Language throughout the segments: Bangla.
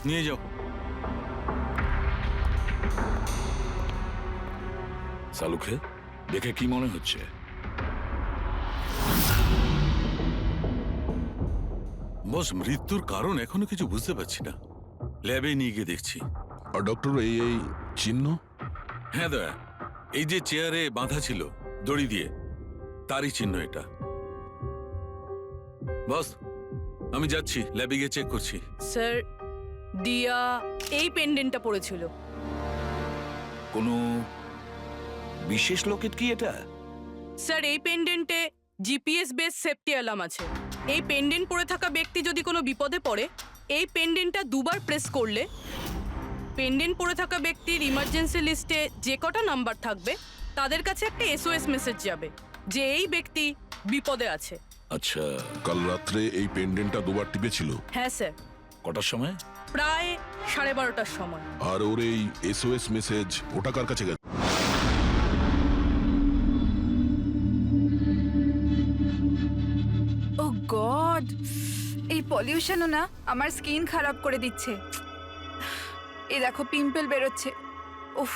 নিয়ে যাও। সালুকে দেখে কি মনে হচ্ছে? বস, মৃত্যুর কারণ এখনো কিছু বুঝতে পারছি না। ল্যাবে নিয়ে গিয়ে দেখছি। আর ডক্টর এই চিহ্ন? হ্যাঁ দয়া, এই যে চেয়ারে বাঁধা ছিল দড়ি দিয়ে, তারই চিহ্ন এটা। বস, আমি যাচ্ছি, ল্যাবে গিয়ে চেক করছি। স্যার, দিয়া এই পেন্ডেন্টটা পড়েছিল। কোনো বিশেষ লকেট কি এটা? স্যার, এই পেন্ডেন্টে জিপিএস বেস সেফটি অ্যালার্ম আছে। এই পেন্ডেন্ট পরে থাকা ব্যক্তি যদি কোনো বিপদে পড়ে, এই পেন্ডেন্টটা দুবার প্রেস করলে পেন্ডেন্ট পরে থাকা ব্যক্তির ইমার্জেন্সি লিস্টে যে কটা নাম্বার থাকবে তাদের কাছে একটা এসওএস মেসেজ যাবে যে এই ব্যক্তি বিপদে আছে। আচ্ছা, কাল রাত্রে এই পেন্ডেন্টটা দুবার টিপেছিল। হ্যাঁ স্যার, কটার সময়? প্রায় 12:30টার সময়। আর ওর এই এসওএস মেসেজ ওটা কার কাছে গেছে? ও গড, এই পলিউশনও না আমার স্কিন খারাপ করে দিচ্ছে। এই দেখো পিম্পল বেরোচ্ছে। উফ।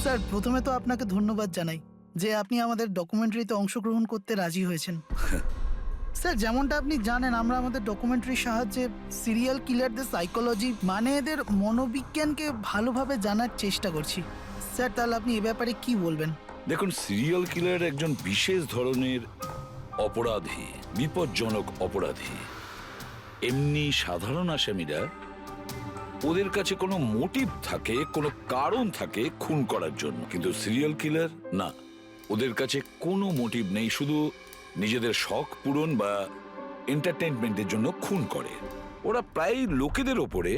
স্যার, প্রথমে তো আপনাকে ধন্যবাদ জানাই যে আপনি আমাদের ডকুমেন্টারিতে অংশগ্রহণ করতে রাজি হয়েছেন। স্যার, যেমনটা আপনি জানেন, আমরা আমাদের ডকুমেন্টারির সাহায্যে সিরিয়াল কিলারদের সাইকোলজি মানে এদের মনোবিজ্ঞানকে ভালোভাবে জানার চেষ্টা করছি। স্যার, তাহলে আপনি এ ব্যাপারে কি বলবেন? দেখুন, সিরিয়াল কিলার একজন বিশেষ ধরনের অপরাধী, বিপজ্জনক অপরাধী। এমনি সাধারণ আসামিরা, ওদের কাছে কোনো মোটিভ থাকে, কোনো কারণ থাকে খুন করার জন্য, কিন্তু সিরিয়াল কিলার না, ওদের কাছে কোনো মোটিভ নেই, শুধু নিজেদের শখ পূরণ বা এন্টারটেইনমেন্টের জন্য খুন করে। ওরা প্রায় লোকেদের ওপরে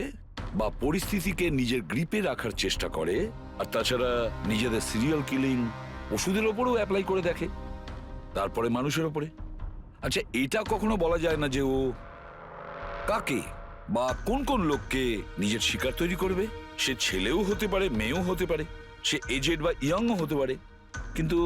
বা পরিস্থিতিকে নিজের গ্রিপে রাখার চেষ্টা করে, আর তাছাড়া নিজেদের সিরিয়াল কিলিং ওষুধের ওপরেও অ্যাপ্লাই করে দেখে, তারপরে মানুষের ওপরে। আচ্ছা, এটা কখনো বলা যায় না যে ও কাকে বা কোন কোন লোককে নিজের শিকার তৈরি করবে। সে ছেলেও হতে পারে, মেয়েও হতে পারে, সে এজেড বা ইয়াংও হতে পারে। কিন্তু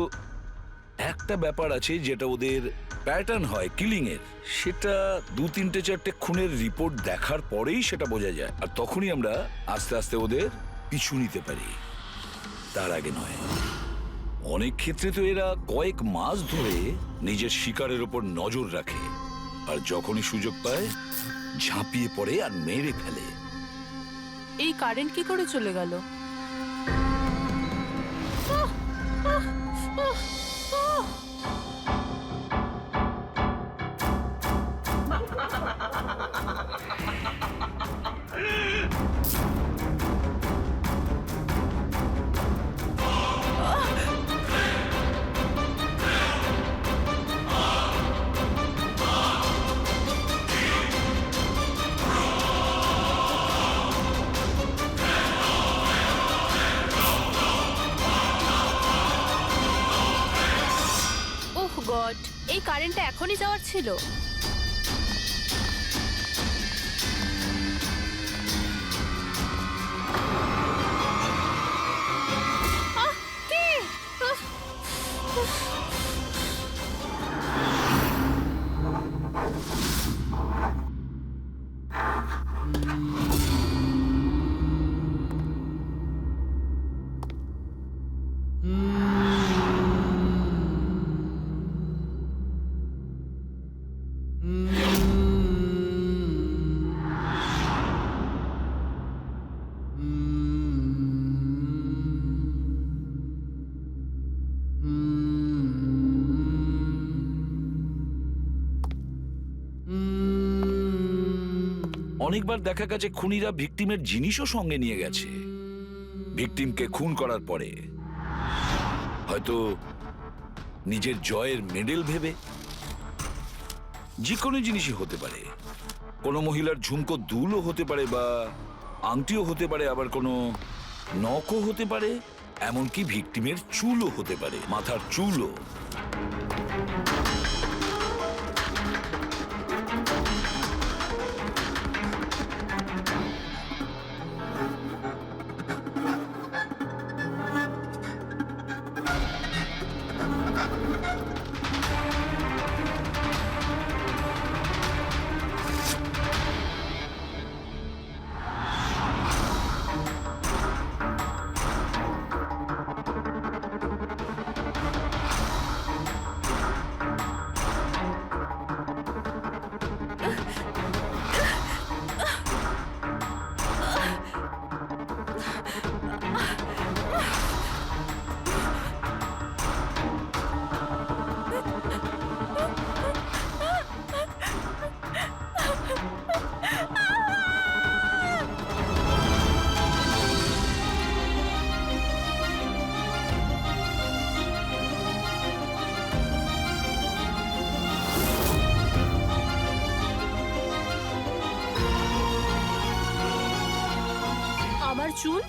একটা ব্যাপার আছে যেটা ওদের প্যাটার্ন হয় কিলিং এর, সেটা 2-3-4টে খুনের রিপোর্ট দেখার পরেই সেটা বোঝা যায়, আর তখনই আমরা আস্তে আস্তে ওদের পিছু নিতে পারি, তার আগে নয়। অনেক ক্ষেত্রে তো এরা কয়েক মাস ধরে নিজের শিকারের ওপর নজর রাখে, আর যখনই সুযোগ পায় ঝাঁপিয়ে পড়ে আর মেরে ফেলে। এই কারেন্ট কি করে চলে গেল? ওহ গড, এই কারেন্টটা এখনই যাওয়ার ছিল। কে? অনেকবার দেখা গেছে খুনিরা ভিকটিমের জিনিসও সঙ্গে নিয়ে গেছে। ভিকটিমকে খুন করার পরে হয়তো নিজের জয়ের মেডেল ভেবে, যে কোনো জিনিসই হতে পারে। কোনো মহিলার ঝুমকো দুলও হতে পারে, বা আংটিও হতে পারে, আবার কোনো নখও হতে পারে, এমনকি ভিকটিমের চুলও হতে পারে, মাথার চুলও। আমার চুল?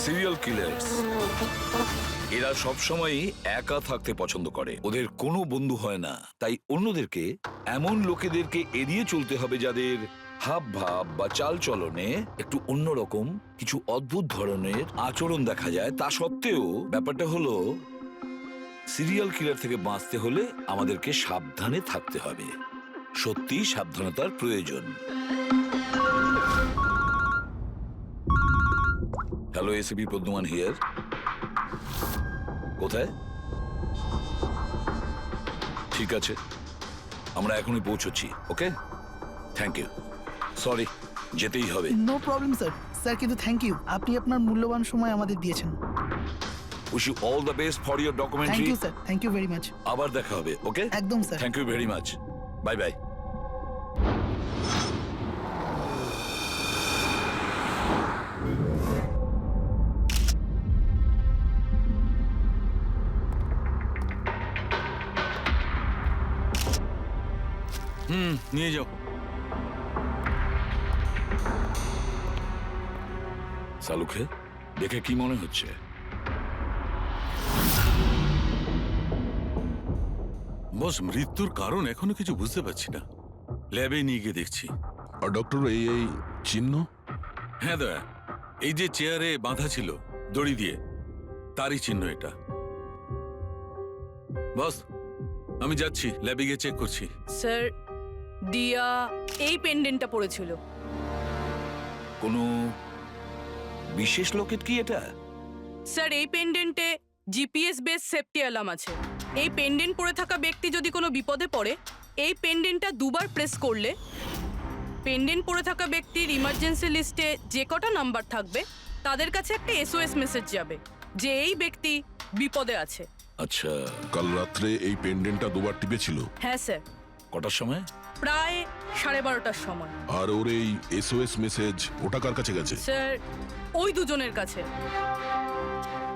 সিরিয়াল কিলার্স এরা সবসময়ই একা থাকতে পছন্দ করে। ওদের কোনো বন্ধু হয় না, তাই অন্যদেরকে, এমন লোকেদেরকে এড়িয়ে চলতে হবে যাদের হাব ভাব বা চাল চলনে একটু অন্যরকম, কিছু অদ্ভুত ধরনের আচরণ দেখা যায়। তা সত্ত্বেও ব্যাপারটা হলো, সিরিয়াল কিলার থেকে বাঁচতে হলে আমাদেরকে সাবধানে থাকতে হবে। সত্যি সাবধানতার প্রয়োজন। Hello, ACP Padmaman here. কোথায়? ঠিক আছে, আমরা এখনই পৌঁছচ্ছি। Okay, thank you. সরি, যেতেই হবে। No problem sir. স্যার কিন্তু থ্যাংক ইউ, আপনি আপনার মূল্যবান সময় আমাদের দিয়েছেন। Wish you all the best for your thank documentary. You sir, thank you very much. আবার দেখা হবে। ওকে, একদম sir. Thank you very much. Bye bye. নিয়ে যাও। সালুখে, দেখে কি মনে হচ্ছে? বস, মৃত্যুর কারণ এখনো কিছু বুঝতে পারছি না। ল্যাবে নিয়ে গিয়ে দেখছি। আর ডক্টর এই চিহ্ন? হ্যাঁ দয়া, এই যে চেয়ারে বাঁধা ছিল দড়ি দিয়ে, তারই চিহ্ন এটা। বস, আমি যাচ্ছি, ল্যাবে গিয়ে চেক করছি। স্যার, দিয়া এই পেন্ডেন্টটা পড়েছিল। কোনো বিশেষ লোকের কি এটা? স্যার, এই পেন্ডেন্টে জিপিএস বেস সেফটি অ্যালার্ম আছে। এই পেন্ডেন্ট পরে থাকা ব্যক্তি যদি কোনো বিপদে পড়ে, এই পেন্ডেন্টটা দুবার প্রেস করলে পেন্ডেন্ট পরে থাকা ব্যক্তির ইমার্জেন্সি লিস্টে যে কটা নাম্বার থাকবে তাদের কাছে একটা SOS মেসেজ যাবে যে এই ব্যক্তি বিপদে আছে। আচ্ছা, কাল রাত্রে এই পেন্ডেন্টটা দুবার টিপেছিল। হ্যাঁ স্যার, কটার সময়? প্রায় 12:30টার সময়। আর ওর এই SOS মেসেজ ওটা কার কাছে গেছে? স্যার, ওই দুজনের কাছে।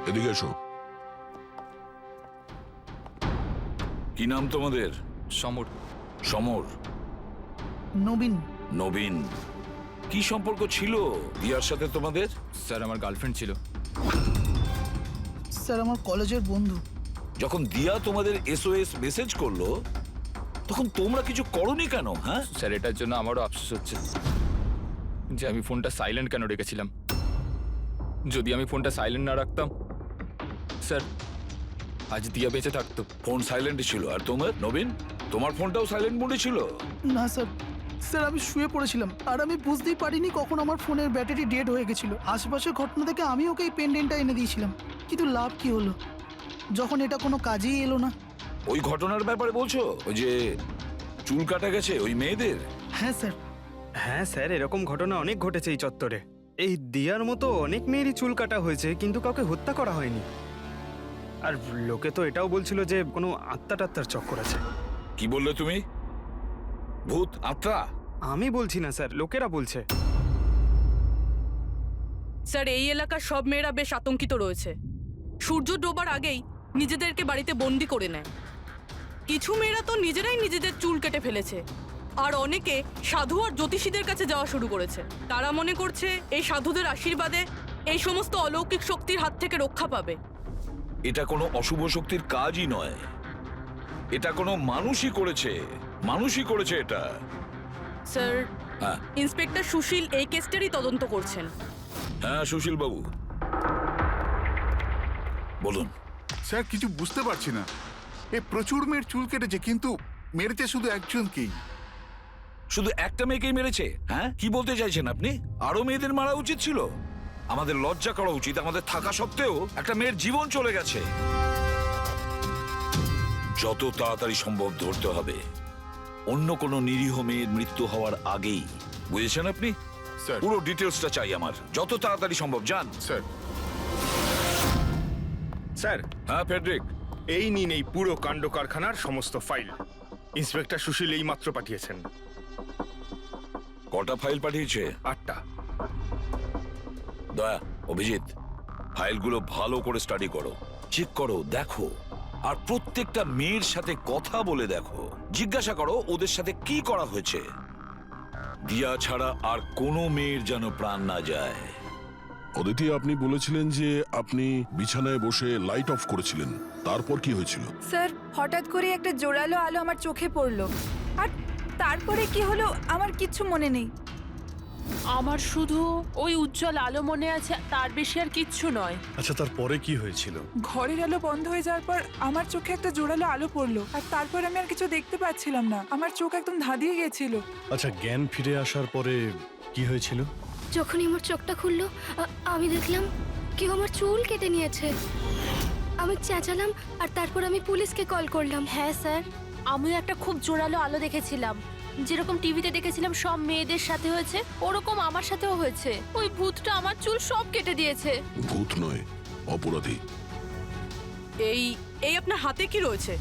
এদিকে এসো। কি নাম তোমাদের? সমর। সমর। নবীন। নবীন। কি সম্পর্ক ছিল দিয়ার সাথে তোমাদের? স্যার, আমার গার্লফ্রেন্ড ছিল। স্যার, আমার কলেজের বন্ধু। যখন দিয়া তোমাদের SOS মেসেজ করলো তখন তোমরা কিছু করনি কেন? হ্যাঁ স্যার, এটার জন্য আমারও আফসোস হচ্ছে যে আমি ফোনটা সাইলেন্ট কেন রেখেছিলাম। যদি আমি ফোনটা সাইলেন্ট না রাখতাম, স্যার, আজ দিয়া বেঁচে থাকতো। ফোন সাইলেন্ট ছিল। আর তোমার নবীন, তোমার ফোনটাও সাইলেন্ট মোডে ছিল? না স্যার, স্যার আমি শুয়ে পড়েছিলাম আর আমি বুঝতেই পারিনি কখন আমার ফোনের ব্যাটারি ডেড হয়ে গেছিল। আশেপাশের ঘটনা থেকে আমি ওকে এই পেন্ডেন্টটা এনে দিয়েছিলাম, কিন্তু লাভ কি হলো যখন এটা কোনো কাজেই এলো না। ওই ঘটনার ব্যাপারে বলছো? ওই যে চুল কাটা গেছে ওই মেয়েদের? হ্যাঁ স্যার, হ্যাঁ স্যার, এরকম ঘটনা অনেক ঘটেছে এই চত্বরে। এই দিয়ার মতো অনেক মেয়েরই চুল কাটা হয়েছে, কিন্তু কাউকে হত্যা করা হয়নি। আর লোকে তো এটাও বলছিল যে কোনো আত্মা টাত্মার চক্কর আছে। কি বললে তুমি? ভূত, আত্মা? আমি বলছি না স্যার, লোকেরা বলছে। স্যার, এই এলাকার সব মেয়েরা বেশ আতঙ্কিত রয়েছে। সূর্য ডোবার আগেই নিজেদেরকে বাড়িতে বন্দি করে নেয়। কিছু মেয়েরা তো নিজেরাই নিজেদের চুল কেটে ফেলেছে, আর অনেকে সাধু আর জ্যোতিষীদের কাছে যাওয়া শুরু করেছে। তারা মনে করছে এই সাধুদের আশীর্বাদে এই সমস্ত অলৌকিক শক্তির হাত থেকে রক্ষা পাবে। এটা কোনো অশুভ শক্তির কাজই নয়, এটা কোনো মানুষই করেছে এটা। স্যার, হ্যাঁ ইন্সপেক্টর সুশীল এই কেসটারই তদন্ত করছেন। হ্যাঁ, সুশীল বাবু বলুন। স্যার, কিছু বুঝতে পারছি না। এ প্রচুর মেয়ের চুল কেটেছে, কিন্তু মেরেছে শুধু একজনকেই। শুধু একটা মেয়েকেই মেরেছে? হ্যাঁ, কি বলতে চাইছেন আপনি? আরো মেয়েদের মারা উচিত ছিল? আমাদের লজ্জা করা উচিত। আমাদের থাকা সত্ত্বেও একটা মেয়ের জীবন চলে গেছে। যত তাড়াতাড়ি সম্ভব ধরতে হবে, অন্য কোনো নিরীহ মেয়ের মৃত্যু হওয়ার আগেই। বুঝেছেন আপনি? স্যার। পুরো ডিটেলসটা চাই আমার, যত তাড়াতাড়ি সম্ভব। যান। স্যার। স্যার, হ্যাঁ ফেডরিক, এই নিন এই পুরো কাণ্ড কারখানার সমস্ত ফাইল। ইন্সপেক্টর সুশীল এই মাত্র পাঠিয়েছেন। কটা ফাইল পাঠিয়েছে? 8টা। দয়া, অভিজিৎ, ফাইলগুলো ভালো করে স্টাডি করো, চেক করো, দেখো। আর প্রত্যেকটা মেয়ের সাথে কথা বলে দেখো, জিজ্ঞাসা করো ওদের সাথে কি করা হয়েছে। দিয়া ছাড়া আর কোনো মেয়ের যেন প্রাণ না যায়। অদিতি, আপনি বলেছিলেন যে আপনি বিছানায় বসে লাইট অফ করেছিলেন, তারপর কি হয়েছিল? স্যার, হঠাৎ করে একটা জোরালো আলো আমার চোখে পড়লো, আর তারপরে কি হলো আমার কিচ্ছু মনে নেই। আমার শুধু ওই উজ্জ্বল আলো মনে আছে, তার বেশি আর কিচ্ছু নয়। আচ্ছা, তারপরে কি হয়েছিল? ঘরের আলো বন্ধ হয়ে যাওয়ার পর আমার চোখে একটা জোরালো আলো পড়লো, আর তারপর আমি আর কিছু দেখতে পাচ্ছিলাম না। আমার চোখ একদম ধাঁধিয়ে গেছিল। আচ্ছা, জ্ঞান ফিরে আসার পরে কি হয়েছিল? যখনই আমার চোখটা খুললো, আমি দেখলাম কেউ আমার চুল কেটে নিয়েছে। আমি চেঁচালাম, আর তারপর আমি পুলিশকে কল করলাম। হ্যাঁ স্যার, আমিও একটা খুব জোরালো আলো দেখেছিলাম। যেরকম টিভিতে দেখেছিলাম সব মেয়েদের সাথে হয়েছে, ওরকম আমার সাথেও হয়েছে। ওই ভূতটা আমার চুল সব কেটে দিয়েছে। ভূত নয়, অপরাধী। এই আপনার হাতে কি রয়েছে?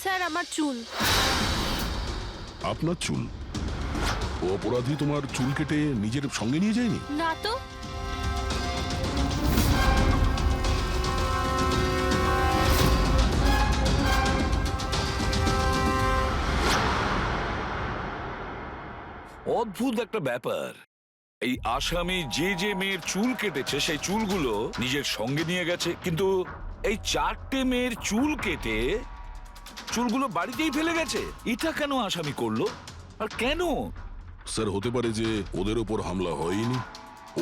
স্যার, আমার চুল। আপনার চুল? ও অপরাধী তোমার চুল কেটে নিজের সঙ্গে নিয়ে যায়নি? না তো। অদ্ভুত একটা ব্যাপার। এই আসামি যে মেয়ের চুল কেটেছে সেই চুলগুলো নিজের সঙ্গে নিয়ে গেছে, কিন্তু এই 4টে মেয়ের চুল কেটে চুলগুলো বাড়িতেই ফেলে গেছে। এটা কেন আসামি করলো, আর কেন? স্যার, হতে পারে যে ওদের ওপর হামলা হয়নি,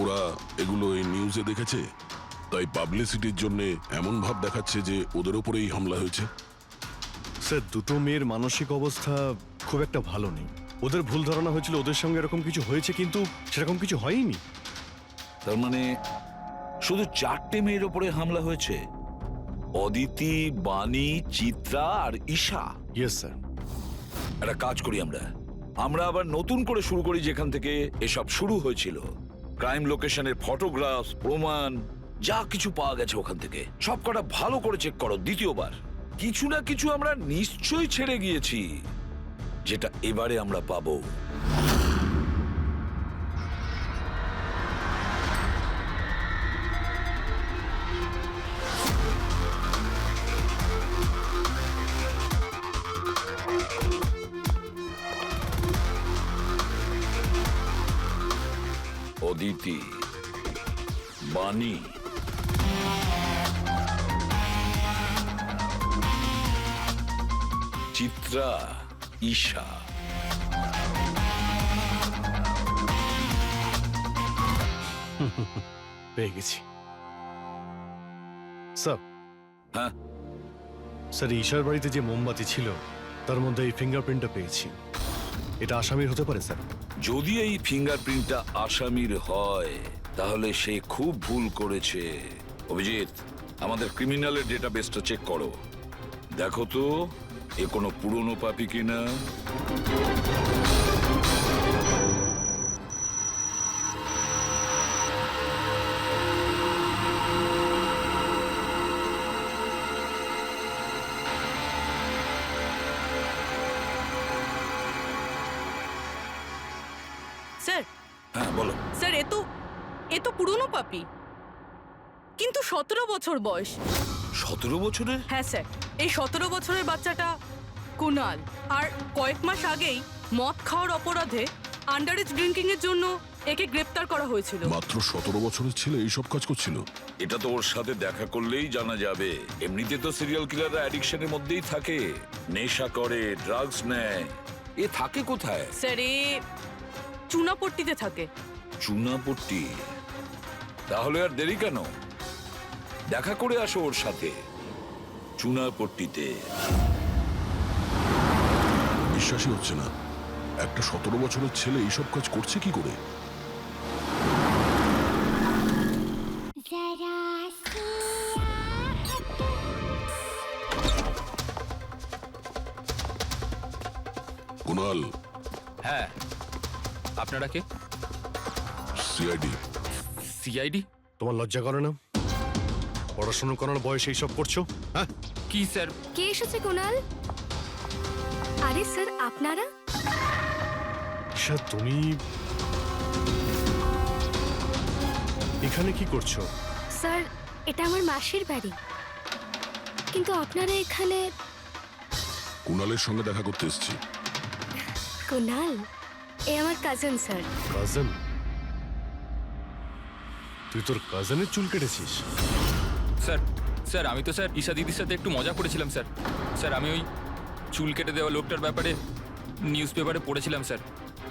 ওরা এগুলো এই নিউজে দেখেছে, তাই পাবলিসিটির জন্য এমন ভাব দেখাচ্ছে যে ওদের ওপরেই হামলা হয়েছে। স্যার, দুটো মেয়ের মানসিক অবস্থা খুব একটা ভালো নেই। ওদের ভুল ধারণা হয়েছিল ওদের সঙ্গে এরকম কিছু হয়েছে, কিন্তু সেরকম কিছু হয়নি। তার মানে শুধু 4টে মেয়ের ওপরে হামলা হয়েছে? অদিতি, বাণী, চিত্রা আর ঈশা। Yes sir. একটা কাজ করি, আমরা আবার নতুন করে শুরু করি যেখান থেকে এসব শুরু হয়েছিল। ক্রাইম লোকেশনের ফটোগ্রাফ, প্রমাণ, যা কিছু পাওয়া গেছে ওখান থেকে সব কটা ভালো করে চেক করো দ্বিতীয়বার। কিছু না কিছু আমরা নিশ্চয়ই ছেড়ে গিয়েছি, যেটা এবারে আমরা পাবো। অদিতি, বাণী, চিত্রা, ঈশা। পেয়ে গেছি স্যার। হ্যাঁ স্যার, ঈশার বাড়িতে যে মোমবাতি ছিল তার মধ্যে এই ফিঙ্গারপ্রিন্টটা পেয়েছি। এটা আসামির হতে পারে স্যার। যদি এই ফিঙ্গারপ্রিন্টটা আসামির হয় তাহলে সে খুব ভুল করেছে। অভিজিৎ, আমাদের ক্রিমিনালের ডেটাবেসটা চেক করো, দেখো তো এ কোনো পুরনো পাপি কিনা? স্যার হ্যাঁ বলো। স্যার এ তো পুরনো পাপি, কিন্তু 17 বছর বয়স। 17 বছরের? হ্যাঁ স্যার, এই 17 বছরের বাচ্চাটা কুনাল, আর কয়েক মাস আগেই মদ খাওয়ার অপরাধে আন্ডারেজ ড্রিঙ্কিং এর জন্য একে গ্রেপ্তার করা হয়েছিল। মাত্র 17 বছরের ছেলে এইসব কাজ করছিল? এটা তো ওর সাথে দেখা করলেই জানা যাবে। এমনিতে তো সিরিয়াল কিলাররা অ্যাডিকশনের মধ্যেই থাকে, নেশা করে, ড্রাগস নেয়। এ থাকে কোথায়? স্যার এ চুনাপট্টিতে থাকে। চুনাপট্টি? তাহলে আর দেরি কেন? দেখা করে আসো ওর সাথে চুনাপট্টিতে। বিশ্বাসই হচ্ছে না, একটা 17 বছরের ছেলে এইসব কাজ করছে কি করে? কুনাল। হ্যাঁ, আপনারা কে? সিআইডি। সিআইডি? তোমার লজ্জা করে না? পড়াশোনা করার বয়সে এইসব করছো? হ্যাঁ, কি স্যার? কে এসেছে কুনাল? আরে স্যার আপনারা? স্যার তুমি এখানে কি করছো? স্যার এটা আমার মাসির বাড়ি, কিন্তু আপনারা এখানে? কুনালের সঙ্গে দেখা করতে এসেছি। কুনাল এ আমার কাজিন স্যার। কাজিন? তুই তোর কাজিনের চুল কেটেছিস? স্যার স্যার আমি তো স্যার ঈশা দিদির সাথে একটু মজা করেছিলাম স্যার। স্যার আমি ওই চুল কেটে দেওয়া লোকটার ব্যাপারে নিউজ পেপারে পড়েছিলাম স্যার।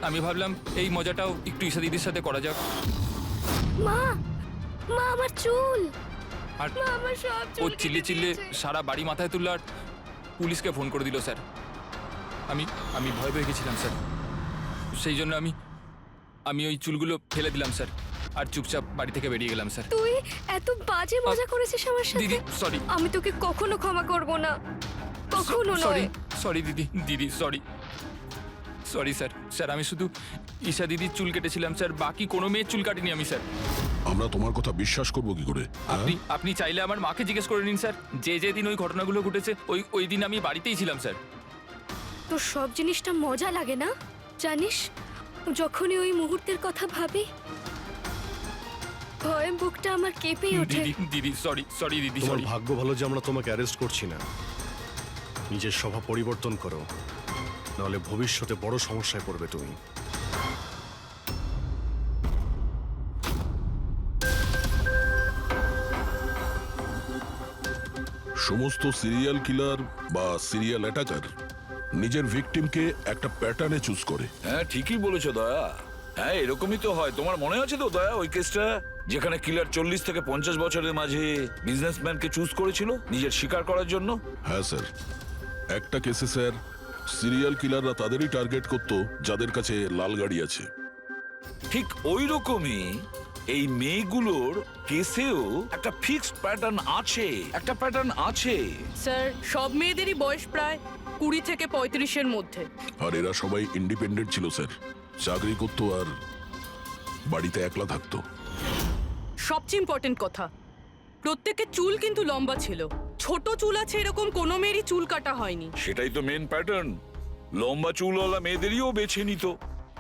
আমি ভাবলাম এই মজাটাও একটু ঈশা দিদির সাথে করা যাক। মা, মা আমার চুল, আর মা আমার সব ও চুল চিল্লে কেটে চিল্লে দিয়েছে। সারা বাড়ি মাথায় তুললো আর পুলিশকে ফোন করে দিল স্যার। আমি ভয় পেয়ে গেছিলাম স্যার, সেই জন্য আমি ওই চুলগুলো ফেলে দিলাম স্যার, আর চুপচাপ বাড়ি থেকে বেরিয়ে গেলাম স্যার। তুই এত বাজে মজা করেছিস আমার সাথে? দিদি সরি। আমি তোকে কখনো ক্ষমা করব না, কখনো সরি নয়। সরি দিদি সরি সরি স্যার। স্যার আমি শুধু ঈশা দিদির চুল কেটেছিলাম স্যার, বাকি কোনো মেয়ের চুল কাটিনি আমি স্যার। আমরা তোমার কথা বিশ্বাস করবো কি করে? আপনি চাইলে আমার মাকে জিজ্ঞেস করে নিন স্যার, যে দিন ওই ঘটনাগুলো ঘটেছে ওই দিন আমি বাড়িতেই ছিলাম স্যার। তোর সব জিনিসটা মজা লাগে না জানিস? যখনই ওই মুহূর্তের কথা ভাবি ভয়ে বুকটা আমার কেঁপে ওঠে। দিদি সরি দিদি তোমার সরি। ভাগ্য ভালো যে আমরা তোমাকে অ্যারেস্ট করছি না। নিজের স্বভাব পরিবর্তন করো, নাহলে ভবিষ্যতে বড় সমস্যায় পড়বে তুমি। সমস্ত সিরিয়াল কিলার বা সিরিয়াল অ্যাটাকার নিজের ভিকটিমকে একটা প্যাটার্নে চুজ করে। হ্যাঁ ঠিকই বলেছো দয়া। হ্যাঁ এরকমই তো হয়। তোমার মনে আছে তো দয়া ওই কেসটা, যেখানে কিলার 40 থেকে 50 বছরের মাঝে বিজনেসম্যানকে চুজ করেছিল নিজের শিকার করার জন্য? হ্যাঁ স্যার, একটা কেসে স্যার সিরিয়াল কিলাররা তাদেরই টার্গেট করত যাদের কাছে লাল গাড়ি আছে। ঠিক ওই রকমই এই মেয়েগুলোর কেসেও একটা ফিক্সড প্যাটার্ন আছে, একটা প্যাটার্ন আছে। স্যার সব মেয়েদেরই বয়স প্রায় 20 থেকে 35-এর মধ্যে। আর এরা সবাই ইন্ডিপেন্ডেন্ট ছিল স্যার, চাকরি করতো আর বাড়িতে একলা থাকতো। সবচেয়ে ইম্পর্টেন্ট কথা, প্রত্যেকের চুল কিন্তু লম্বা ছিল। ছোট চুল আছে এরকম কোনো মেয়েরই চুল কাটা হয়নি। সেটাই তো মেন প্যাটার্ন, লম্বা চুলওয়ালা মেয়েদেরইও বেছে নিত।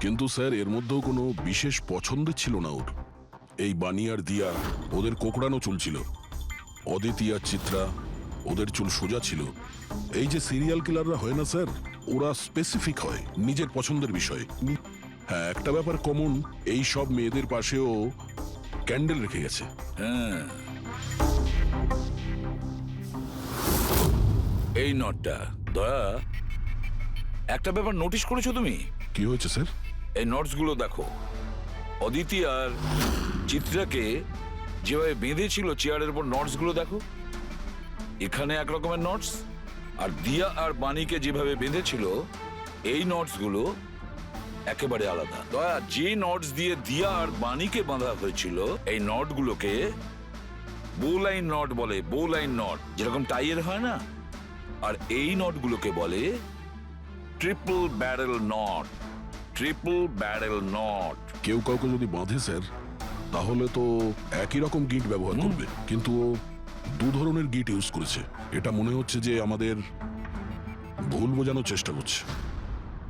কিন্তু স্যার এর মধ্যেও কোনো বিশেষ পছন্দের ছিল না ওর। এই বানি আর দিয়া ওদের কোকড়ানো চুল ছিল, অদিতি আর চিত্রা ওদের চুল সোজা ছিল। এই যে সিরিয়াল কিলাররা হয় না স্যার, ওরা স্পেসিফিক হয় নিজের পছন্দের বিষয়ে। হ্যাঁ একটা ব্যাপার কমন, এই সব মেয়েদের পাশেও ক্যান্ডেল রেখে গেছে। হ্যাঁ এই নটটা দয়া, একটা ব্যাপার নোটিস করেছো তুমি? কি হয়েছে স্যার? এই নোটস গুলো দেখো, অদিতি আর চিত্রাকে যেভাবে বেঁধেছিল চেয়ারের উপর, নোটস গুলো দেখো। এখানে এক রকমের নোটস, আর দিয়া আর বাণীকে যেভাবে বেঁধেছিল এই নোটস গুলো একেবারে আলাদা। দয়া, যে নোটস দিয়ে দিয়া আর বাণীকে বাঁধা হয়েছিল এই নট গুলোকে বো লাইন নট বলে। বো লাইন নট যেরকম টাইয়ের হয় না, আর এই নটগুলোকে বলে triple barrel not. Triple barrel not. কেউ কাউকে যদি বাঁধে স্যার, তাহলে তো একই রকম গিট ব্যবহার করবে, কিন্তু ও দু ধরনের গিট ইউজ করেছে। এটা মনে হচ্ছে যে আমাদের ভুল বোঝানোর চেষ্টা করছে,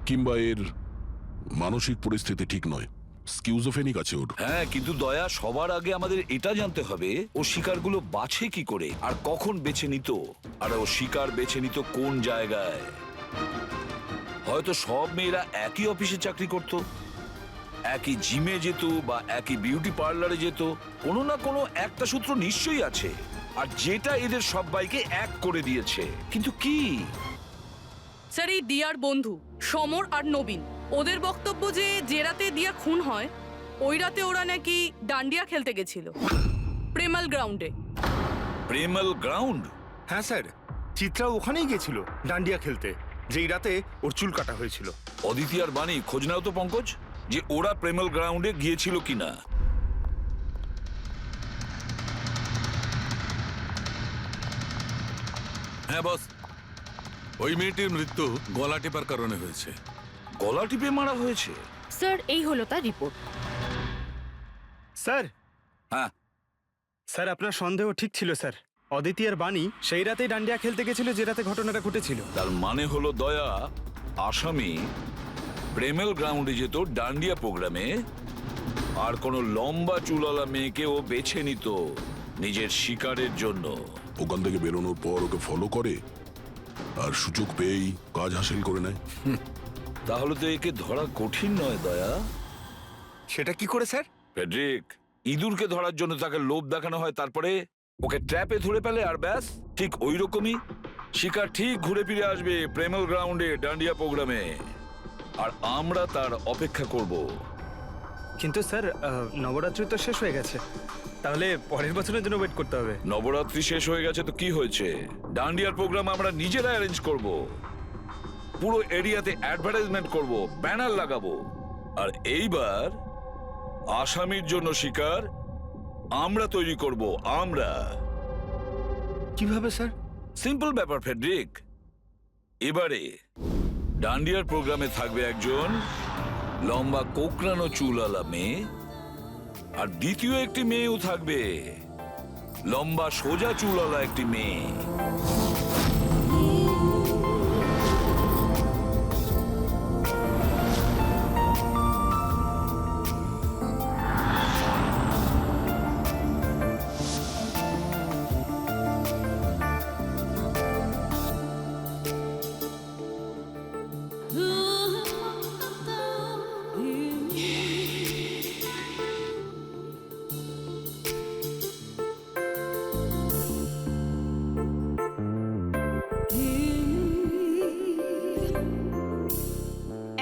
কিংবা এর মানসিক পরিস্থিতি ঠিক নয়, স্কিউজোফেনিক আছে ওর। হ্যাঁ, কিন্তু দয়া, সবার আগে আমাদের এটা জানতে হবে ও শিকারগুলো বাছে কি করে আর কখন বেছে নিত, আর ও শিকার বেছে নিত কোন জায়গায়। হয়তো সব মেয়েরা একই অফিসে চাকরি করত, একই জিমে যেত বা একই বিউটি পার্লারে যেত। কোনো না কোনো একটা সূত্র নিশ্চয়ই আছে, আর যেটা এদের সবাইকে এক করে দিয়েছে। কিন্তু কি? স্যার, এই দিয়ার বন্ধু সমর আর নবীন, ওদের বক্তব্য যে রাতে দিয়া খুন হয় ওই রাতে ওরা নাকি ডান্ডিয়া খেলতে গেছিল প্রেমাল গ্রাউন্ডে। প্রেমাল গ্রাউন্ড? হ্যাঁ স্যার, চিত্রা ওখানেই গেছিল ডান্ডিয়া খেলতে, যেই রাতে ওর চুল কাটা হয়েছিল। অদিতি আর বাণী, খোঁজ নাও তো পঙ্কজ, যে ওরা প্রেমাল গ্রাউন্ডে গিয়েছিল কিনা। হ্যাঁ বস, ওই মেয়েটির মৃত্যু গলা টিপার কারণে হয়েছে। গলা টিপে মারা হয়েছে? স্যার, এই হলো তার রিপোর্ট। স্যার, হ্যাঁ স্যার আপনার সন্দেহ ঠিক ছিল স্যার। অদিতি আর বাণী সেই রাতেই ডান্ডিয়া খেলতে গেছিল যে রাতে ঘটনাটা ঘটেছিল। তার মানে হলো দয়া, আসামি প্রেমেল গ্রাউন্ডে যেত ডান্ডিয়া প্রোগ্রামে, আর কোনো লম্বা চুলওয়ালা মেয়েকে ও বেছে নিত নিজের শিকারের জন্য। ওখান থেকে বেরোনোর পর ওকে ফলো করে আর সুযোগ পেয়েই কাজ হাসিল করে নেয়। তাহলে তো একে ধরা কঠিন নয় দয়া। সেটা কি করে স্যার? ফেডরিক, ইঁদুরকে ধরার জন্য তাকে লোভ দেখানো হয়, তারপরে ওকে ট্র্যাপে ধরে ফেলে, আর ব্যাস। ঠিক ওই রকমই শিকার ঠিক ঘুরে ফিরে আসবে প্রেমেল গ্রাউন্ডে ডান্ডিয়া প্রোগ্রামে, আর আমরা তার অপেক্ষা করব। কিন্তু স্যার, নবরাত্রি তো শেষ হয়ে গেছে, তাহলে পরের বছরের জন্য ওয়েট করতে হবে। নবরাত্রি শেষ হয়ে গেছে তো কি হয়েছে? ডান্ডিয়ার প্রোগ্রাম আমরা নিজেরা অ্যারেঞ্জ করব, পুরো এরিয়াতে অ্যাডভার্টাইজমেন্ট করব, ব্যানার লাগাবো। আর এইবার আসামির জন্য শিকার আমরা তৈরি করব। আমরা। কিভাবে স্যার? সিম্পল ব্যাপার ফেডরিক। এবারে ডান্ডিয়ার প্রোগ্রামে থাকবে একজন লম্বা কোকড়ানো চুলওয়ালা মেয়ে, আর দ্বিতীয় একটি মেয়েও থাকবে, লম্বা সোজা চুলওয়ালা একটি মেয়ে।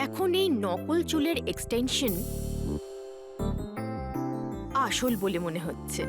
এখন এই নকল চুলের এক্সটেনশন আসল বলে মনে হচ্ছে।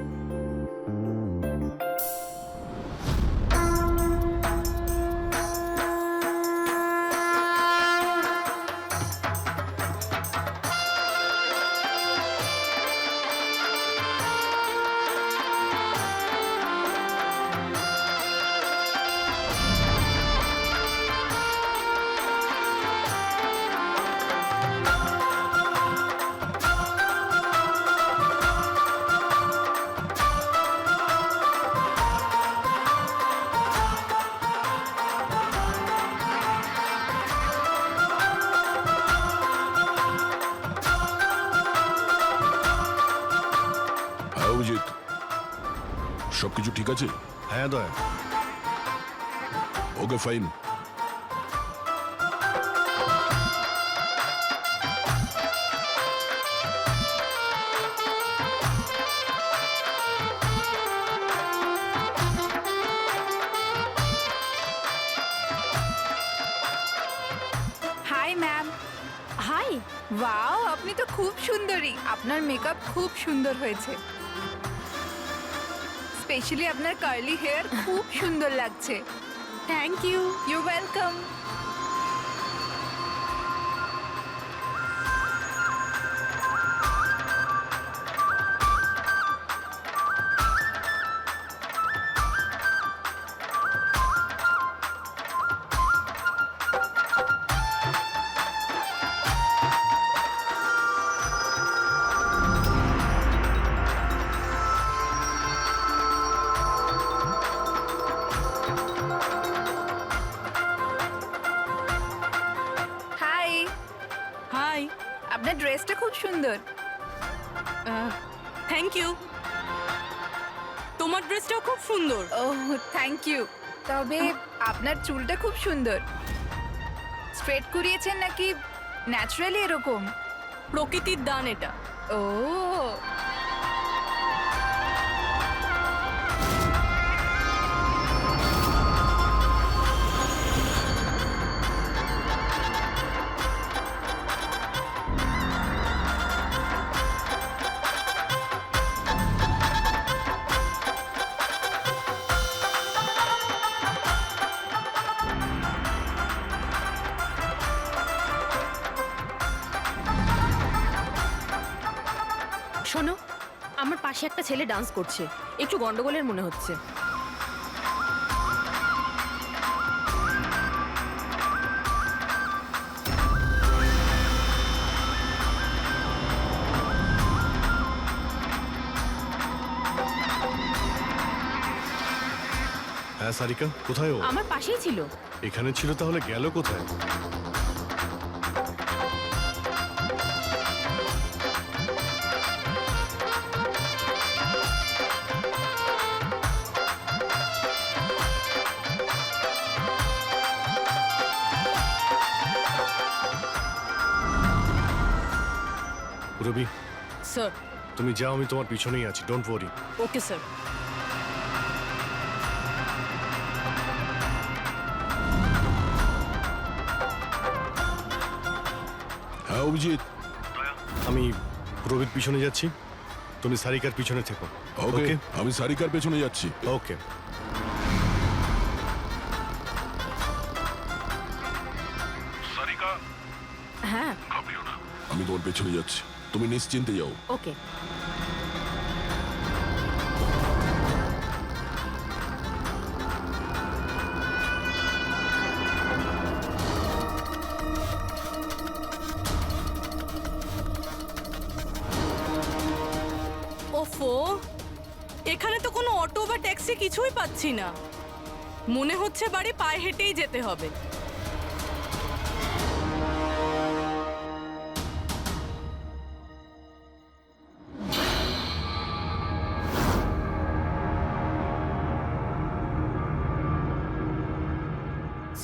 অভিজিৎ, সবকিছু ঠিক আছে? হ্যাঁ Daya. Okay, fine. Hi ma'am. Hi. Wow, আপনি তো খুব সুন্দরী। আপনার মেকআপ খুব সুন্দর হয়েছে, স্পেশালি আপনার কার্লি হেয়ার খুব সুন্দর লাগছে। Thank you. You welcome. সুন্দর। Thank you. তোমার ড্রেসটাও খুব সুন্দর। Oh thank you. তবে আপনার চুলটা খুব সুন্দর। স্ট্রেট করিয়েছেন নাকি ন্যাচারালি এরকম? প্রকৃতির দান এটা। ও শোনো, আমার পাশে একটা ছেলে ডান্স করছে, একটু গন্ডগোলের মনে হচ্ছে। হ্যাঁ সারিকা, কোথায় ও? আমার পাশেই ছিল। এখানে ছিল, তাহলে গেল কোথায়? রবি, স্যার। তুমি যাও, আমি তোমার পিছনেই আছি, ডোন্ট ওয়ারি। Okay sir. হ্যাঁ অভিজিৎ, আমি রবির পিছনে যাচ্ছি, তুমি সারিকার পিছনে থেকো। ওকে, আমি সারিকার পেছনে যাচ্ছি। ওকে। হ্যাঁ আমি তোমার পেছনে যাচ্ছি, তুমি নিশ্চিন্তে যাও। ওকে। ওফো, এখানে তো কোনো অটো বা ট্যাক্সি কিছুই পাচ্ছি না। মনে হচ্ছে বাড়ি পায়ে হেঁটেই যেতে হবে।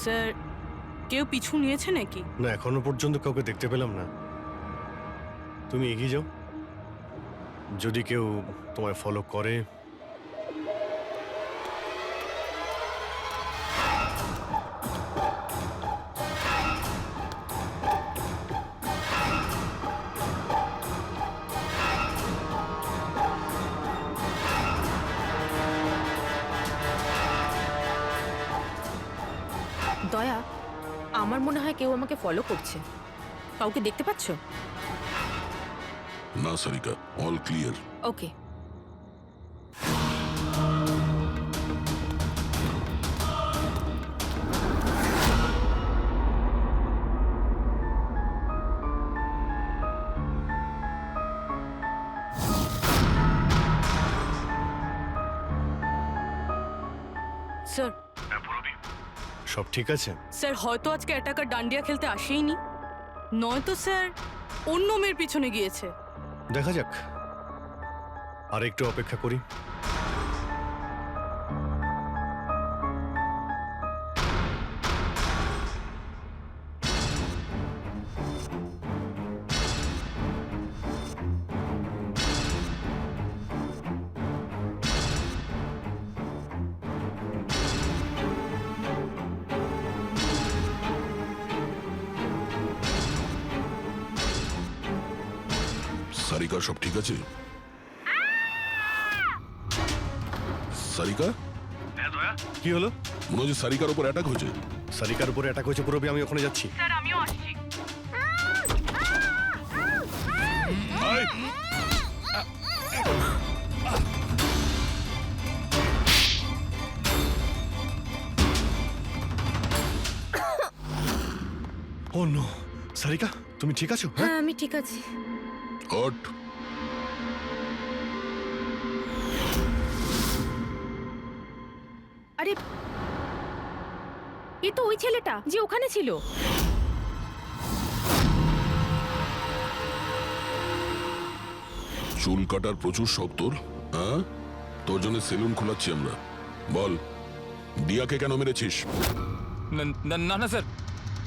স্যার, কেউ পিছু নিয়েছে নাকি? না, এখনো পর্যন্ত কাউকে দেখতে পেলাম না। তুমি এগিয়ে যাও, যদি কেউ তোমায় ফলো করে। দয়া, আমার মনে হয় কেউ আমাকে ফলো করছে। কাউকে দেখতে পাচ্ছ? না সারিকা, অল ক্লিয়ার। ওকে। স্যার। সব ঠিক আছে? স্যার, হয়তো আজকে অ্যাটাকার ডান্ডিয়া খেলতে আসেইনি, নয়তো স্যার অন্য মেয়ের পিছনে গিয়েছে। দেখা যাক, আর একটু অপেক্ষা করি। সারিকা, সব ঠিক আছে? সারিকা, কি হলো? মনে হচ্ছে সারিকার উপর অ্যাটাক হয়েছে। সারিকার উপরে অ্যাটাক হয়েছে পুরবি, আমি ওখানে যাচ্ছি। স্যার, আমিও আসছি। ও নো, সারিকা তুমি ঠিক আছো? হ্যাঁ আমি ঠিক আছি। হট। আরে, এ তো ওই ছেলেটা যে ওখানে ছিল। চুল কাটার প্রচুর শখ তোর, হ্যাঁ? তোর জন্য সেলুন খোলাচ্ছি আমরা। বল, দিয়াকে কেন মেরেছিস? না না স্যার,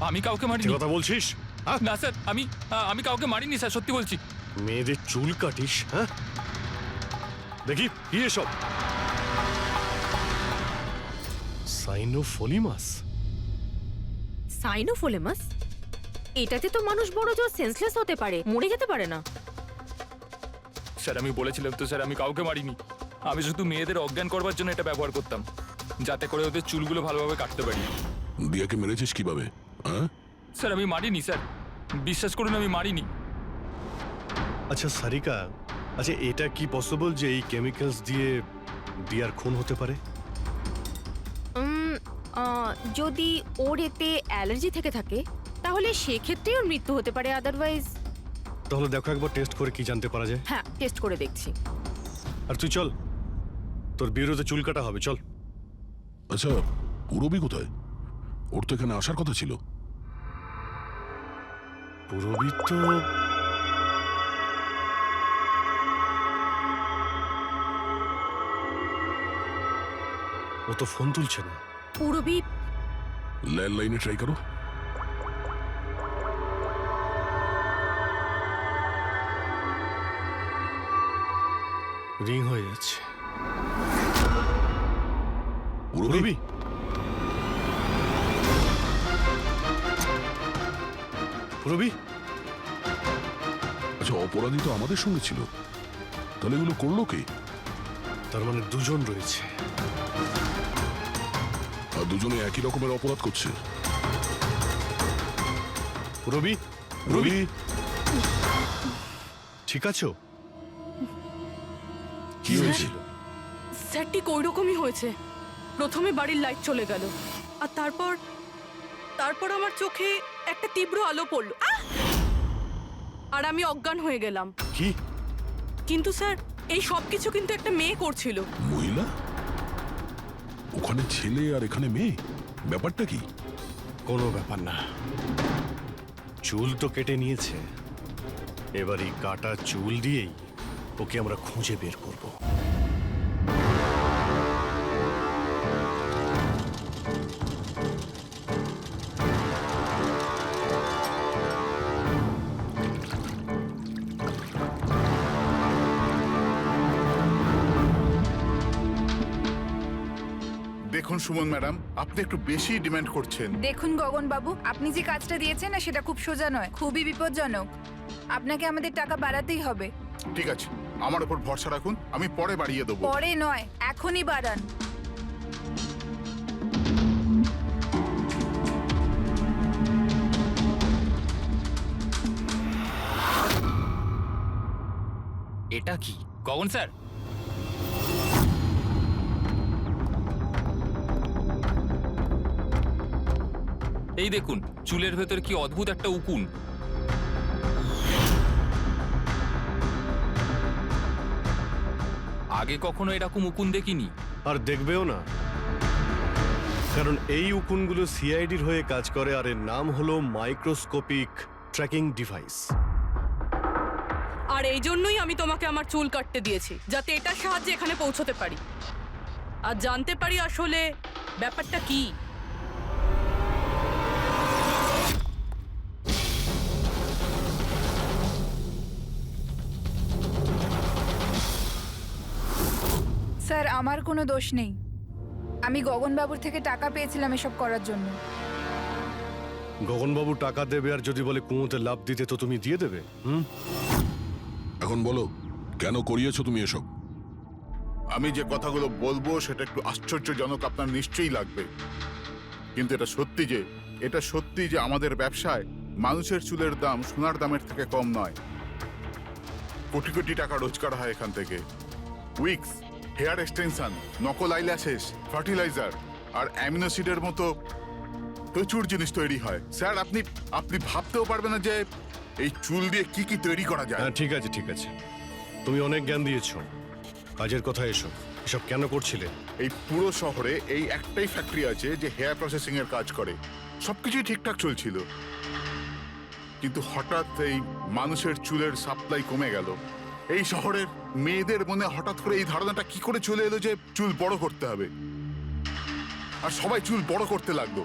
আমি কাউকে মারিনি। কথা বলছিস? না স্যার, আমি কাউকে মারিনি স্যার, সত্যি বলছি। মেয়েদের চুল কাটিস? হ্যাঁ, দেখি কি এসব। সাইনোফোলিমাস? সাইনোফোলেমাস? এটাতে তো মানুষ বড় জোর সেন্সলেস হতে পারে, মরে যেতে পারে না। স্যার আমি বলেছিলাম তো স্যার, আমি কাউকে মারিনি। আমি শুধু মেয়েদের অজ্ঞান করবার জন্য এটা ব্যবহার করতাম, যাতে করে ওদের চুলগুলো ভালোভাবে কাটতে পারি। দিয়াকে মেরেছিস কিভাবে, হ্যাঁ? স্যার আমি মারিনি স্যার, বিশ্বাস করুন আমি মারিনি। আচ্ছা সারিকা, আচ্ছা এটা কি পসিবল যে এই কেমিক্যালস দিয়ে দিয়ার খুন হতে পারে? যদি ওর এতে অ্যালার্জি থেকে থাকে তাহলে সেক্ষেত্রে ওর মৃত্যু হতে পারে, আদারওয়াইজ। তাহলে দেখো একবার টেস্ট করে কি জানতে পারা যায়। হ্যাঁ, টেস্ট করে দেখছি। আর তুই চল, তোর বিরুদ্ধে চুল কাটা হবে, চল। আচ্ছা, পুরবি কোথায়? ওর তো এখানে আসার কথা ছিল। পুরবি তো ও তো ফোন তুলছে না। পুরবি ল্যান্ডলাইনে ট্রাই করো। রিং হয়ে যাচ্ছে। পুরবি, পুরবি, আচ্ছা অপরাধী তো আমাদের সঙ্গে ছিল, তাহলে এগুলো করলো কে? তার মানে দুজন রয়েছে, আর দুজনে একই রকমের অপরাধ করছে। পুরবি, রবি, ঠিক আছো? কি হয়েছিল? স্যার ঠিক ওই রকমই হয়েছে। প্রথমে বাড়ির লাইট চলে গেল, আর তারপর আমার চোখে একটা তীব্র আলো পড়ল, আর আমি অজ্ঞান হয়ে গেলাম। কি? কিন্তু স্যার এই সব কিছু কিন্তু একটা মেয়ে করছিল। মহিলা? ওখানে ছেলে আর এখানে মেয়ে, ব্যাপারটা কি? কোনো ব্যাপার না, চুল তো কেটে নিয়েছে, এবার এই কাটা চুল দিয়েই ওকে আমরা খুঁজে বের করব। দেখুন সুমন ম্যাডাম, আপনি একটু বেশি ডিমান্ড করছেন। দেখুন গগন বাবু, আপনি যে কাজটা দিয়েছেন না সেটা খুব সোজা নয়, খুবই বিপজ্জনক। আপনাকে আমাদের টাকা বাড়াতেই হবে। ঠিক আছে, আমার উপর ভরসা রাখুন, আমি পরে বাড়িয়ে দেবো। পরে নয়, এখনই বাড়ান। এটা কি গগন স্যার? এই দেখুন, চুলের ভেতর কি অদ্ভুত একটা উকুন। আগে কখনো এরকম উকুন দেখিনি। আর দেখবেও না, কারণ এই উকুনগুলো সিআইডির হয়ে কাজ করে, আর এর নাম হলো মাইক্রোস্কোপিক ট্র্যাকিং ডিভাইস। আর এই জন্যই আমি তোমাকে আমার চুল কাটতে দিয়েছি, যাতে এটার সাহায্যে এখানে পৌঁছতে পারি আর জানতে পারি আসলে ব্যাপারটা কি। স্যার আমার কোনো দোষ নেই, আমি গগনবাবুর থেকে টাকা পেয়েছিলাম এসব করার জন্য। গগনবাবু টাকা দেবে, আর যদি বলে কুঁয়োতে লাভ দিতে তো তুমি দিয়ে দেবে? এখন বলো, কেন করিয়েছো তুমি এসব? আমি যে কথাগুলো বলবো সেটা একটু আশ্চর্যজনক আপনার নিশ্চয়ই লাগবে, কিন্তু এটা সত্যি যে আমাদের ব্যবসায় মানুষের চুলের দাম সোনার দামের থেকে কম নয়। কোটি কোটি টাকা রোজগার হয় এখান থেকে। উইক্স, হেয়ার এক্সটেনশন, নকল আইল্যাশেস, ফার্টিলাইজার আর অ্যামিনোসিডের মতো প্রচুর জিনিস তৈরি হয়। স্যার আপনি ভাবতেও পারবেন না যে এই চুল দিয়ে কি কি তৈরি করা যায়। ঠিক আছে, ঠিক আছে, তুমি অনেক জ্ঞান দিয়েছো, কাজের কথা এসো। এসব কেন করছিলে? এই পুরো শহরে এই একটাই ফ্যাক্টরি আছে যে হেয়ার প্রসেসিং এর কাজ করে, সবকিছুই ঠিকঠাক চলছিল, কিন্তু হঠাৎ এই মানুষের চুলের সাপ্লাই কমে গেল। এই শহরের মেয়েদের মনে হঠাৎ করে এই ধারণাটা কি করে চলে এলো যে চুল বড় করতে হবে, আর সবাই চুল বড় করতে লাগলো।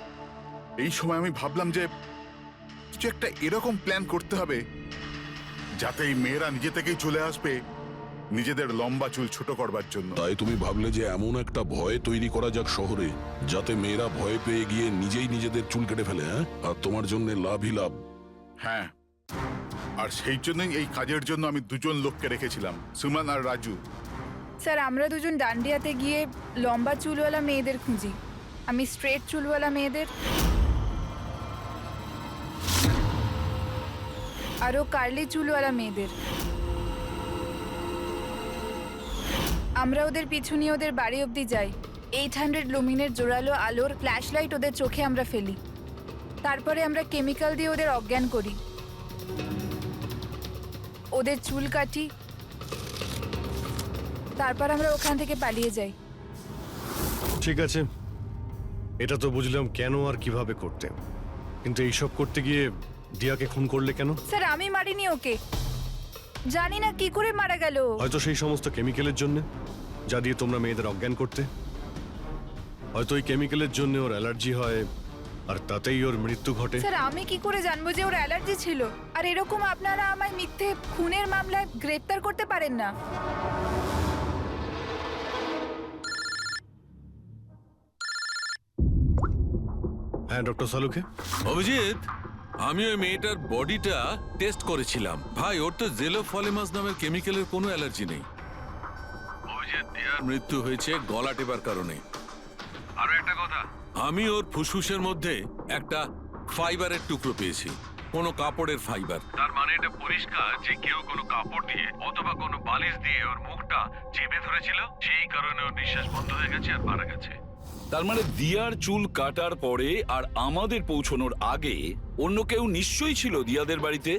এই সময় আমি ভাবলাম যে কিছু একটা এরকম প্ল্যান করতে হবে যাতে এই মেয়েরা নিজে থেকেই চলে আসবে নিজেদের লম্বা চুল ছোট করবার জন্য। তাই তুমি ভাবলে যে এমন একটা ভয় তৈরি করা যাক শহরে, যাতে মেয়েরা ভয় পেয়ে গিয়ে নিজেই নিজেদের চুল কেটে ফেলে, হ্যাঁ? আর তোমার জন্য লাভই লাভ। হ্যাঁ, আর সেই জন্যই এই কাজের জন্য আমি দুজন লোককে রেখেছিলাম, সুমন আর রাজু। স্যার আমরা দুজন ডান্ডিয়াতে গিয়ে লম্বা চুলওয়ালা মেয়েদের খুঁজি। আমি স্ট্রেট চুলওয়ালা মেয়েদের, আরও কার্লি চুলওয়ালা মেয়েদের। আমরা ওদের পিছু নিয়ে ওদের বাড়ি অবধি যাই। 800 লুমিনের জোরালো আলোর ফ্ল্যাশ লাইট ওদের চোখে আমরা ফেলি। তারপরে আমরা কেমিক্যাল দিয়ে ওদের অজ্ঞান করি, ওদের চুল কাটি, তারপর আমরা ওখান থেকে পালিয়ে যাই। ঠিক আছে, এটা তো বুঝলাম কেন আর কিভাবে করতে, কিন্তু এইসব করতে গিয়ে দিয়াকে খুন করলে কেন? স্যার আমি মারিনি ওকে, জানি না কি করে মারা গেল। হয়তো সেই সমস্ত কেমিক্যালের জন্য যা দিয়ে তোমরা মেয়েদের অজ্ঞান করতে। হয়তো ওই কেমিক্যালের জন্য ওর অ্যালার্জি হয় আর তাতেই ওর মৃত্যু ঘটে। স্যার আমি কি করে জানবো যে ওর অ্যালার্জি ছিল? আর এরকম আপনারা আমায় মিথ্যে খুনের মামলায় গ্রেফতার করতে পারেন না। হ্যাঁ ডক্টর সালুকে। অভিজিৎ, আমি ওই মেয়েটার বডিটা টেস্ট করেছিলাম। ভাই, ওর তো জেলোফলেমাস নামের কেমিক্যালের কোনো অ্যালার্জি নেই। অভিজিৎ, দিয়ার মৃত্যু হয়েছে গলা টেপার কারণে। আরো একটা কথা, আমি ওর ফুসফুসের মধ্যে একটা ফাইবারের টুকরো পেয়েছি, কোনো কাপড়ের ফাইবার। তার মানে এটা পরিষ্কার যে কেউ কোনো কাপড় দিয়ে অথবা কোনো বালিশ দিয়ে ওর মুখটা চেপে ধরেছিল, সেই কারণে ওর নিঃশ্বাস বন্ধ হয়ে গেছে আর মারা গেছে। তার মানে দিয়ার চুল কাটার পরে আর আমাদের পৌঁছানোর আগে অন্য কেউ নিশ্চয়ই ছিল দিয়াদের বাড়িতে,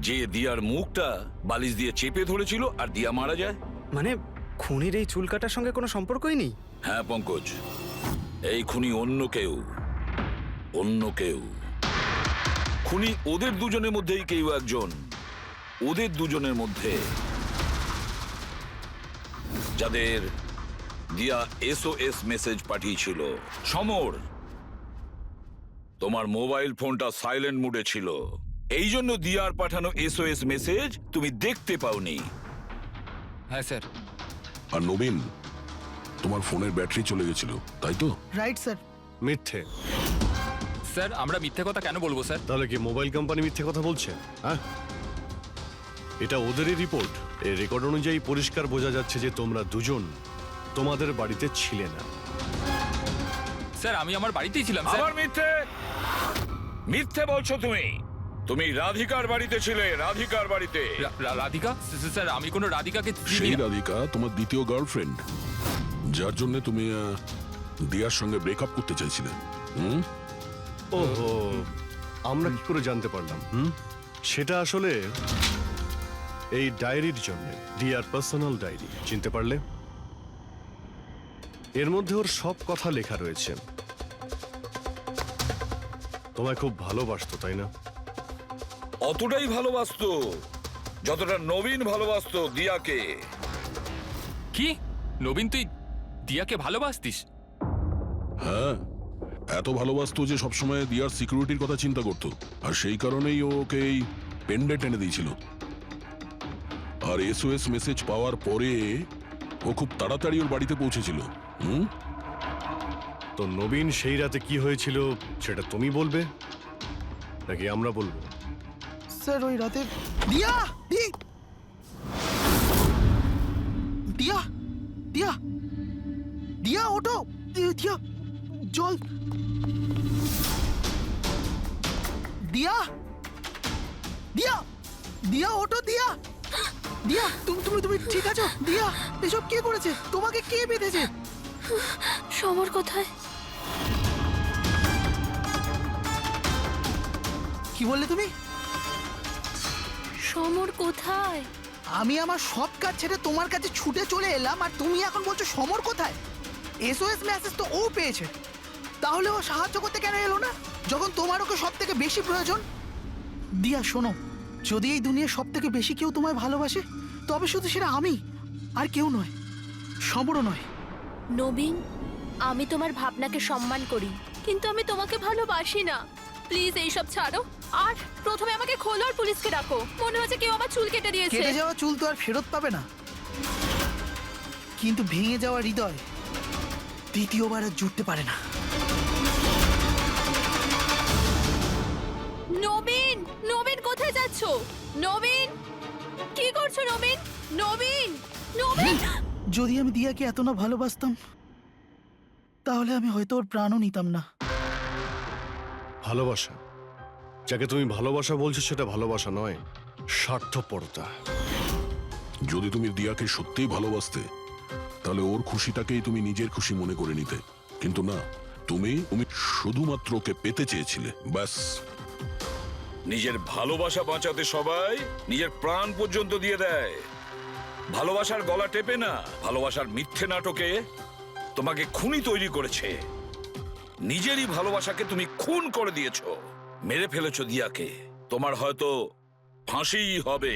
যে দিয়ার মুখটা বালিশ দিয়ে চেপে ধরেছিল আর দিয়া মারা যায়। মানে খুনির এই চুল কাটার সঙ্গে কোনো সম্পর্কই নেই? হ্যাঁ পঙ্কজ, এই খুনি অন্য কেউ, অন্য কেউ। খুনি ওদের দুজনের মধ্যেই কেউ একজন, ওদের দুজনের মধ্যে যাদের দিয়া SOS মেসেজ পাঠিয়েছিল। সমর, তোমার মোবাইল ফোনটা সাইলেন্ট মুডে ছিল, এই জন্য দিয়ার পাঠানো SOS মেসেজ তুমি দেখতে পাওনি। হ্যাঁ স্যার। আর নবীন, তোমার ফোনের ব্যাটারি চলে গেছিল, তাই তো? Right sir. মিথ্যে। স্যার আমরা মিথ্যে কথা কেন বলবো স্যার? তাহলে কি মোবাইল কোম্পানি মিথ্যে কথা বলছে? হ্যাঁ, এটা ওদেরই রিপোর্ট। এই রেকর্ড অনুযায়ী পরিষ্কার বোঝা যাচ্ছে যে তোমরা দুজন তোমাদের বাড়িতে ছিলে না। স্যার আমি আমার বাড়িতেই ছিলাম স্যার। আবার মিথ্যে, মিথ্যে বলছো তুমি। তুমি রাধিকার বাড়িতে ছিলে, রাধিকার বাড়িতে। রাধিকা? স্যার আমি কোনো রাধিকাকে চিনি সেই না। রাধিকা তোমার দ্বিতীয় গার্লফ্রেন্ড, যার জন্য তুমি দিয়ার সঙ্গে ব্রেকআপ করতে চাইছিলে। ওহো, আমরা কি করে জানতে পারলাম? সেটা আসলে এই ডায়েরির জন্য, দিয়ার পার্সোনাল ডায়েরি। চিনতে পারলে? এর মধ্যে ওর সব কথা লেখা রয়েছে। তোমায় খুব ভালোবাসতো, তাই না? অতটাই ভালোবাসতো যতটা নবীন ভালোবাসতো দিয়াকে। কি? নবীন, তুই দিয়াকে ভালোবাসতিস? হ্যাঁ, এত ভালোবাসতো যে সবসময় দিয়ার সিকিউরিটির কথা চিন্তা করতো, আর সেই কারণেই ও ওকে এই পেন্ডেন্ট এনে দিয়েছিল। আর SOS মেসেজ পাওয়ার পরে ও খুব তাড়াতাড়ি ওর বাড়িতে পৌঁছেছিল। তো নবীন সেই রাতে কি হয়েছিল সেটা তুমি বলবে নাকি আমরা বলবো? স্যার ওই রাতে দিয়া দিয়া দিয়া দিয়া ওঠো, দিয়া জল, দিয়া দিয়া দিয়া ওঠো, দিয়া দিয়া তুমি তুমি তুমি ঠিক আছো? দিয়া, এসব কে করেছে? তোমাকে কে বেঁধেছে? সমর কোথায়? কি বললে তুমি? সমর কোথায়? আমি আমার সব কাজ ছেড়ে তোমার কাছে ছুটে চলে এলাম, আর তুমি এখন বলছো সমর কোথায়? SOS মেসেজ তো ও পেয়েছে, তাহলে ও সাহায্য করতে কেন এলো না যখন তোমার ওকে সব থেকে বেশি প্রয়োজন? দিয়া শোনো, যদি এই দুনিয়ার সব থেকে বেশি কেউ তোমায় ভালোবাসে তবে শুধু সেটা আমি, আর কেউ নয়, সমরও নয়। নবীন, আমি তোমার ভাবনাকে সম্মান করি, কিন্তু আমি তোমাকে ভালোবাসি না। প্লিজ এইসব ছাড়ো, আর প্রথমে আমাকে খোলো আর পুলিশকে ডাকো। মনে হচ্ছে কেউ আমার চুল কেটে দিয়েছে। কেটে যাওয়া চুল তো আর ফেরত পাবে না, কিন্তু ভেঙে যাওয়া হৃদয় দ্বিতীয়বার আর জুড়তে পারে না। নবীন, নবীন কোথায় যাচ্ছ? নবীন, কি করছো নবীন? নবীন, নবীন! যদি আমি দিয়াকে এত না ভালোবাসতাম, তাহলে আমি হয়তো ওর প্রাণও নিতাম না। ভালোবাসা, যাকে তুমি ভালোবাসা বলছো সেটা ভালোবাসা নয়, স্বার্থপরতা। যদি তুমি দিয়াকে সত্যিই ভালোবাসতে, তাহলে ওর খুশিটাকেই তুমি নিজের খুশি মনে করে নিতে, কিন্তু না, তুমি শুধুমাত্র ওকে পেতে চেয়েছিলে, ব্যাস। নিজের ভালোবাসা বাঁচাতে সবাই নিজের প্রাণ পর্যন্ত দিয়ে দেয়। ভালোবাসার গলা টেপে না, ভালোবাসার মিথ্যে নাটকে তোমাকে খুনি তৈরি করেছে। নিজেরই ভালোবাসাকে তুমি খুন করে দিয়েছো, মেরে ফেলেছো দিয়াকে। তোমার হয়তো ফাঁসিই হবে।